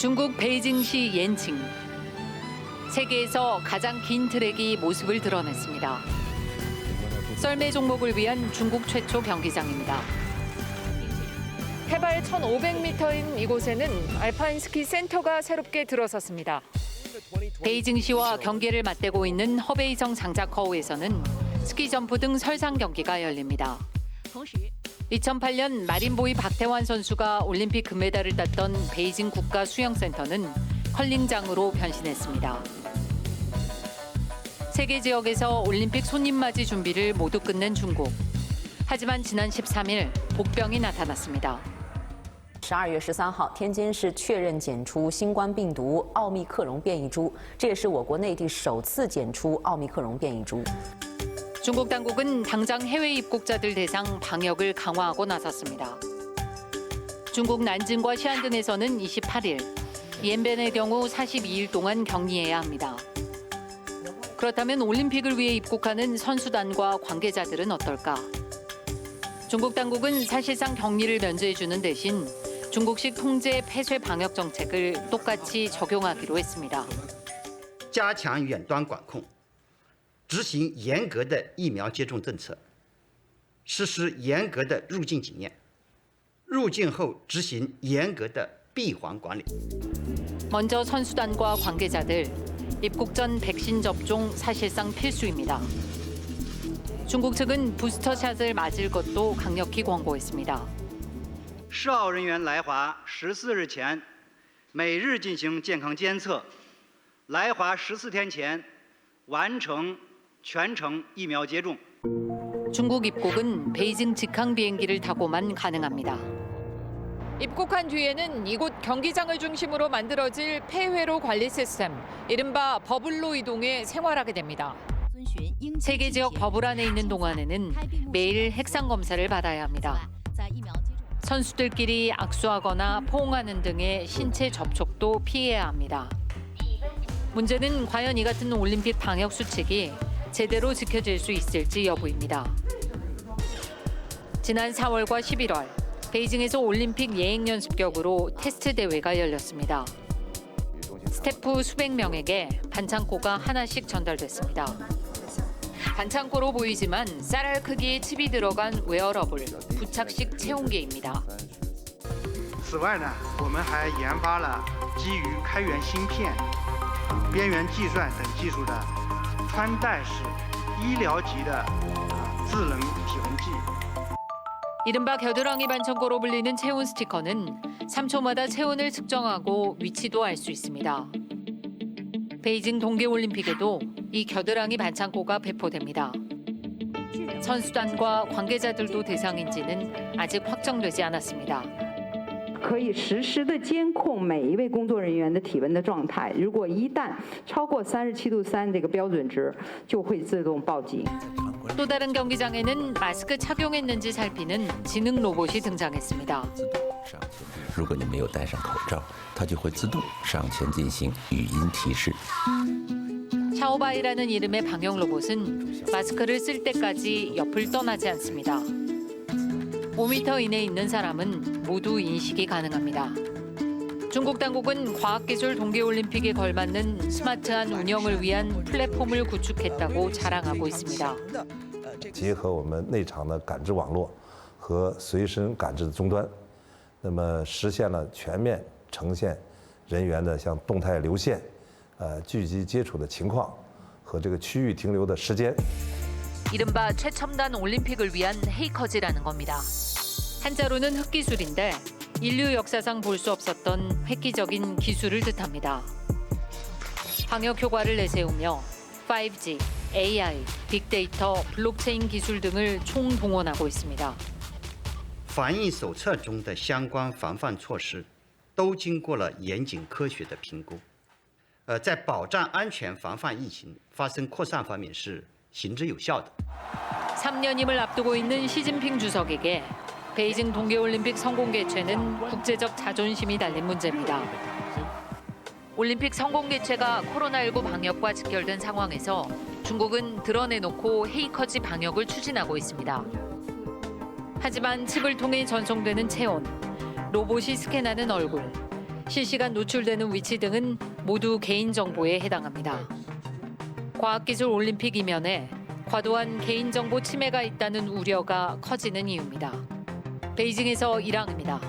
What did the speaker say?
중국 베이징시 옌칭. 세계에서 가장 긴 트랙이 모습을 드러냈습니다. 썰매 종목을 위한 중국 최초 경기장입니다. 해발 1,500m인 이곳에는 알파인 스키 센터가 새롭게 들어섰습니다. 베이징시와 경계를 맞대고 있는 허베이성 장자커우에서는 스키 점프 등 설상 경기가 열립니다. 2008년 마린보이 박태환 선수가 올림픽 금메달을 땄던 베이징 국가 수영센터는 컬링장으로 변신했습니다. 세계 지역에서 올림픽 손님맞이 준비를 모두 끝낸 중국. 하지만 지난 13일 복병이 나타났습니다. 12月13号，天津市确认检出新冠病毒奥密克戎变异株，这也是我国内地首次检出奥密克戎变异株。 중국 당국은 당장 해외 입국자들 대상 방역을 강화하고 나섰습니다. 중국 난징과 시안 등에서는 28일, 옌벤의 경우 42일 동안 격리해야 합니다. 그렇다면 올림픽을 위해 입국하는 선수단과 관계자들은 어떨까? 중국 당국은 사실상 격리를 면제해주는 대신 중국식 통제 폐쇄 방역 정책을 똑같이 적용하기로 했습니다. 加强远端管控，执行严格的疫苗接种政策，实施严格的入境检验，入境后执行严格的闭环管理。 먼저 선수단과 관계자들, 입국 전 백신 접종 사실상 필수입니다. 중국 측은 부스터샷을 맞을 것도 강력히 권고했습니다. 涉澳人员来华14日前，每日进行健康监测，来华14天前完成全程疫苗接种。 중국 입국은 베이징 직항 비행기를 타고만 가능합니다. 입국한 뒤에는 이곳 경기장을 중심으로 만들어질 폐회로 관리 시스템, 이른바 버블로 이동해 생활하게 됩니다. 세계 지역 버블 안에 있는 동안에는 매일 핵상 검사를 받아야 합니다. 선수들끼리 악수하거나 포옹하는 등의 신체 접촉도 피해야 합니다. 문제는 과연 이 같은 올림픽 방역 수칙이 제대로 지켜질 수 있을지 여부입니다. 지난 4월과 11월, 베이징에서 올림픽 예행 연습격으로 테스트 대회가 열렸습니다. 스태프 수백 명에게 반창고가 하나씩 전달됐습니다. 반창고로 보이지만 쌀알 크기의 칩이 들어간 웨어러블, 부착식 체온계입니다. 此外呢，我们还研发了基于开源芯片、边缘计算等技术的穿戴式医疗级的智能体温计。 이른바 겨드랑이 반창고로 불리는 체온 스티커는 3초마다 체온을 측정하고 위치도 알 수 있습니다. 베이징 동계올림픽에도 이 겨드랑이 반창고가 배포됩니다. 선수단과 관계자들도 대상인지는 아직 확정되지 않았습니다. 可以实时的监控每一位工作人员的体温的状态，如果一旦超过37.3这个标准值，就会自动报警。 또 다른 경기장에는 마스크 착용했는지 살피는 지능 로봇이 등장했습니다. 如果你没有戴上口罩，它就会自动上前进行语音提示。 샤오바이라는 이름의 방역 로봇은 마스크를 쓸 때까지 옆을 떠나지 않습니다. 5m 이내에 있는 사람은 모두 인식이 가능합니다. 중국 당국은 과학기술 동계올림픽에 걸맞는 스마트한 운영을 위한 플랫폼을 구축했다고 자랑하고 있습니다. 结合我们内场的感知网络和随身感知的终端，那么实现了全面呈现人员的像动态流线、聚集接触的情况和这个区域停留的时间。 이른바 최첨단 올림픽을 위한 헤이커즈라는 겁니다. 한자로는 흑기술인데 인류 역사상 볼 수 없었던 획기적인 기술을 뜻합니다. 방역 효과를 내세우며 5G, AI, 빅데이터, 블록체인 기술 등을 총동원하고 있습니다. 防疫手册中的相关防范措施都经过了严谨科学的评估，在保障安全、防范疫情发生扩散方面是行之有效的。 3년임을 앞두고 있는 시진핑 주석에게 베이징 동계올림픽 성공 개최는 국제적 자존심이 달린 문제입니다. 올림픽 성공 개최가 코로나19 방역과 직결된 상황에서 중국은 드러내놓고 헤이커지 방역을 추진하고 있습니다. 하지만 칩을 통해 전송되는 체온, 로봇이 스캔하는 얼굴, 실시간 노출되는 위치 등은 모두 개인정보에 해당합니다. 과학기술 올림픽 이면에 과도한 개인정보 침해가 있다는 우려가 커지는 이유입니다. 베이징에서 이랑입니다.